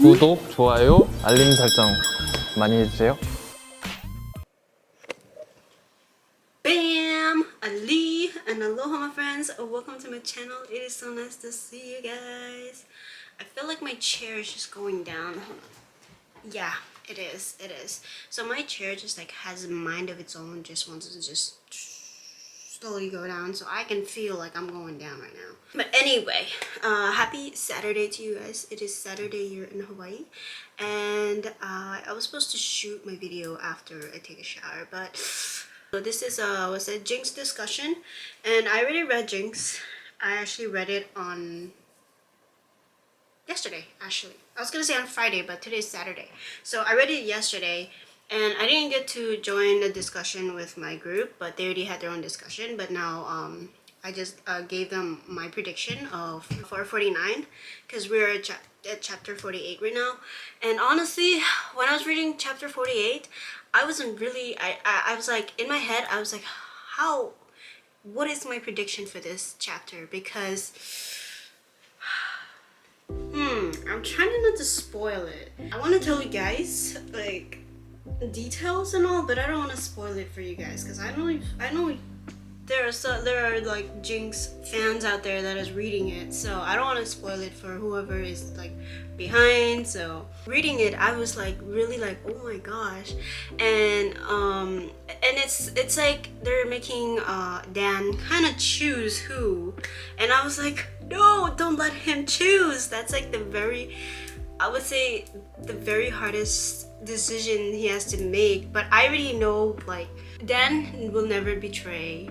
구독, 좋아요, 알림 설정 많이 해주세요. Bam! Ali and aloha, my friends. Welcome to my channel. It is so nice to see you guys. I feel like my chair is just going down. Hold on. Yeah, it is. It is. So my chair just like has a mind of its own. Just wants to just slowly go down, so I can feel like I'm going down right now. But anyway, happy Saturday to you guys. It is Saturday here in Hawaii, and I was supposed to shoot my video after I take a shower, but so this is was a JINX discussion, and I already read JINX. I actually read it on yesterday. Actually, I was gonna say on Friday, but today's Saturday, so I read it yesterday. And I didn't get to join the discussion with my group, but they already had their own discussion. But now I just gave them my prediction of 449, because we're at chapter 48 right now. And honestly, when I was reading chapter 48, I wasn't really, I was like, in my head, I was like, what is my prediction for this chapter? Because I'm trying not to spoil it. I want to tell you guys, like, details and all, but I don't want to spoil it for you guys, because I know there are like JINX fans out there that is reading it, so I don't want to spoil it for whoever is like behind. So reading it, I was like really like, oh my gosh. And it's like they're making Dan kind of choose who, and I was like, no, don't let him choose. That's like I would say the very hardest decision he has to make. But I already know, like, Dan will never betray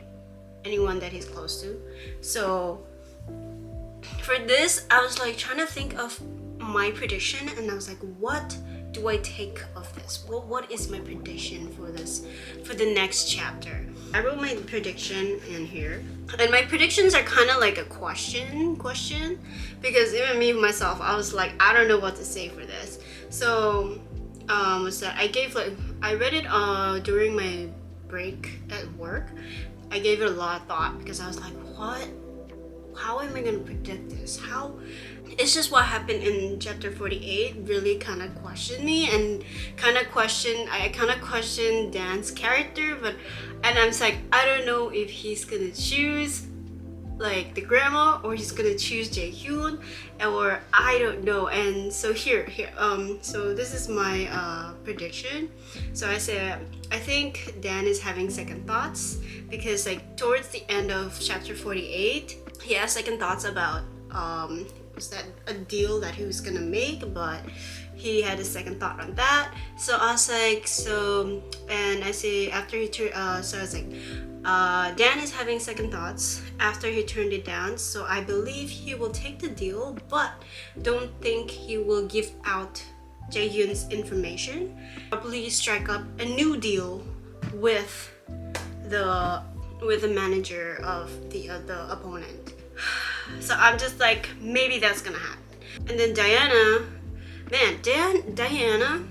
anyone that he's close to. So for this, I was like trying to think of my prediction, and I was like, what do I take of this? Well, what is my prediction for this, for the next chapter? I wrote my prediction in here, and my predictions are kind of like a question, because even me myself, I was like, I don't know what to say for this. So was that I read it during my break at work. I gave it a lot of thought, because I was like, how am I gonna predict this? It's just what happened in chapter 48 really kind of questioned me, and I kind of questioned Dan's character, and I'm just like, I don't know if he's gonna choose like the grandma, or he's gonna choose Jae-hyun, or I don't know. And so here so this is my prediction. So I said, I think Dan is having second thoughts, because like towards the end of chapter 48, he has second thoughts about was that a deal that he was gonna make, but he had a second thought on that. So I was like, so, and I say after he so I was like, Dan is having second thoughts after he turned it down, so I believe he will take the deal, but don't think he will give out Jae-hyun's information. Probably strike up a new deal with the manager of the opponent. So I'm just like, maybe that's gonna happen. And then Diana, Diana,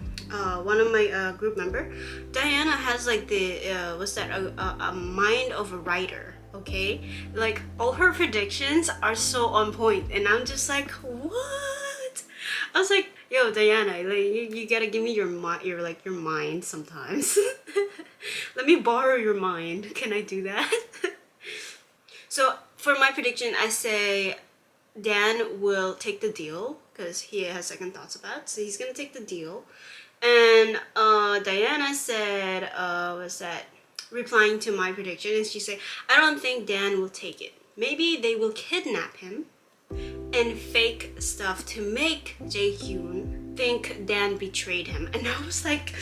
one of my group member, Diana has like the a mind of a writer. Okay, like all her predictions are so on point, and I'm just like, what? I was like, yo, Diana, like you gotta give me your mind sometimes. Let me borrow your mind. Can I do that? So for my prediction, I say Dan will take the deal, because he has second thoughts about it, so he's gonna take the deal. And Diana said, replying to my prediction, and she said, I don't think Dan will take it. Maybe they will kidnap him and fake stuff to make Jae-hyun think Dan betrayed him. And I was like,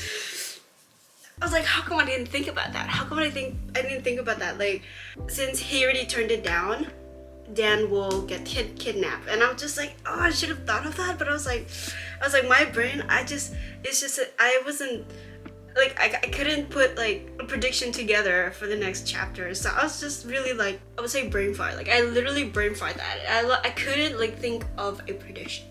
how come I didn't think about that? How come I didn't think about that? Like, since he already turned it down, Dan will get kidnapped. And I'm just like, oh, I should have thought of that. But I was like, my brain, I wasn't, like, I couldn't put like a prediction together for the next chapter. So I was just really like, I would say brain fart. Like, I literally brain fart that. I couldn't like think of a prediction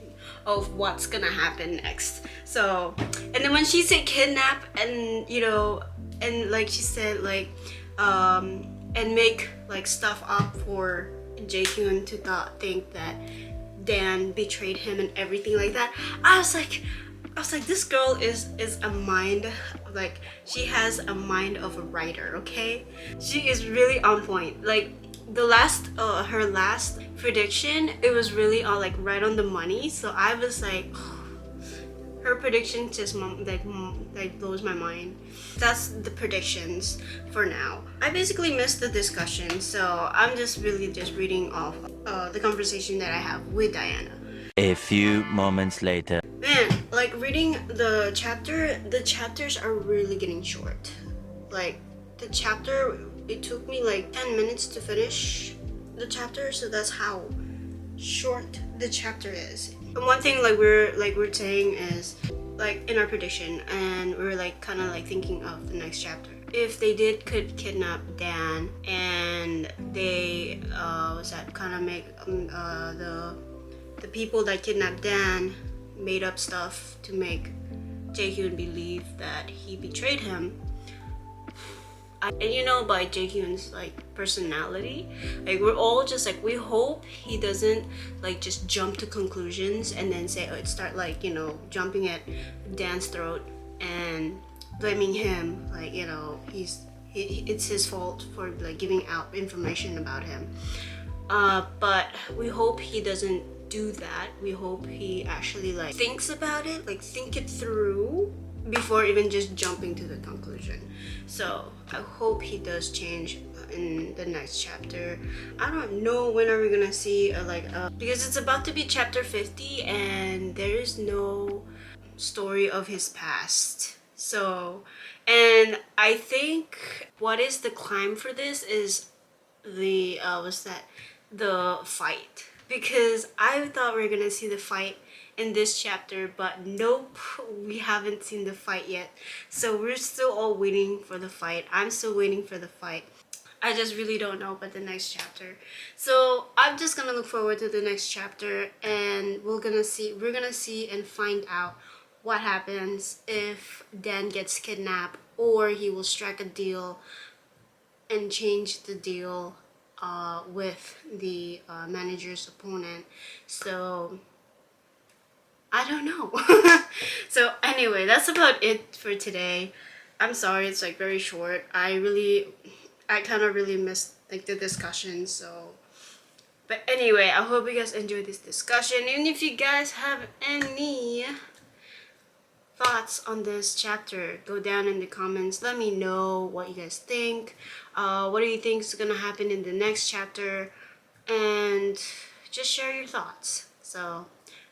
of what's gonna happen next. So, and then when she said kidnap, and you know, and like she said like and make like stuff up for Jae-hyun to think that Dan betrayed him and everything like that. I was like, this girl is a mind, like she has a mind of a writer, okay? She is really on point. Like the last her last prediction, it was really like right on the money. So I was like, her prediction just like blows my mind. That's the predictions for now. I basically missed the discussion, so I'm just really just reading off the conversation that I have with Diana. A few moments later. Man, like reading the chapters are really getting short. Like the chapter, it took me like 10 minutes to finish the chapter, so that's how short the chapter is. And one thing like we're saying is like in our prediction, and we're like kind of like thinking of the next chapter. If they could kidnap Dan, and they kind of make the people that kidnapped Dan made up stuff to make Jaehyun believe that he betrayed him. And you know, by Jaehyun's like personality, like we're all just like, we hope he doesn't like just jump to conclusions and then say, start like, you know, jumping at Dan's throat and blaming him, like, you know, it's his fault for like giving out information about him. But we hope he doesn't do that. We hope he actually like thinks about it, like think it through before even just jumping to the conclusion. So I hope he does change in the next chapter. I don't know when are we gonna see because it's about to be chapter 50 and there is no story of his past. So, and I think what is the climb for this is the the fight, because I thought we were gonna see the fight in this chapter, but nope, we haven't seen the fight yet. So we're still all waiting for the fight. I'm still waiting for the fight. I just really don't know about the next chapter. So I'm just gonna look forward to the next chapter, and we're gonna see and find out what happens if Dan gets kidnapped, or he will strike a deal and change the deal with the manager's opponent. So I don't know. So anyway, that's about it for today. I'm sorry it's like very short. I kind of really missed like the discussion. So, but anyway, I hope you guys enjoyed this discussion. And if you guys have any thoughts on this chapter, go down in the comments. Let me know what you guys think. What do you think is gonna happen in the next chapter? And just share your thoughts. So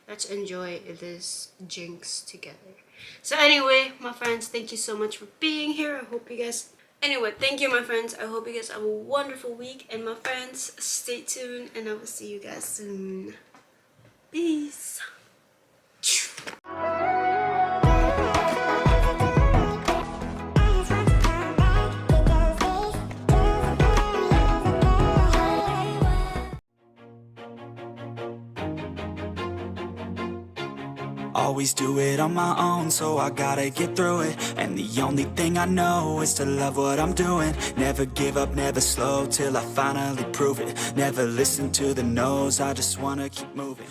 let's enjoy this JINX together. So anyway, my friends, thank you so much for being here. I hope you guys... Anyway, thank you, my friends. I hope you guys have a wonderful week. And my friends, stay tuned, and I will see you guys soon. Peace. Always do it on my own, so I gotta get through it. And the only thing I know is to love what I'm doing. Never give up, never slow, till I finally prove it. Never listen to the no's, I just wanna keep moving.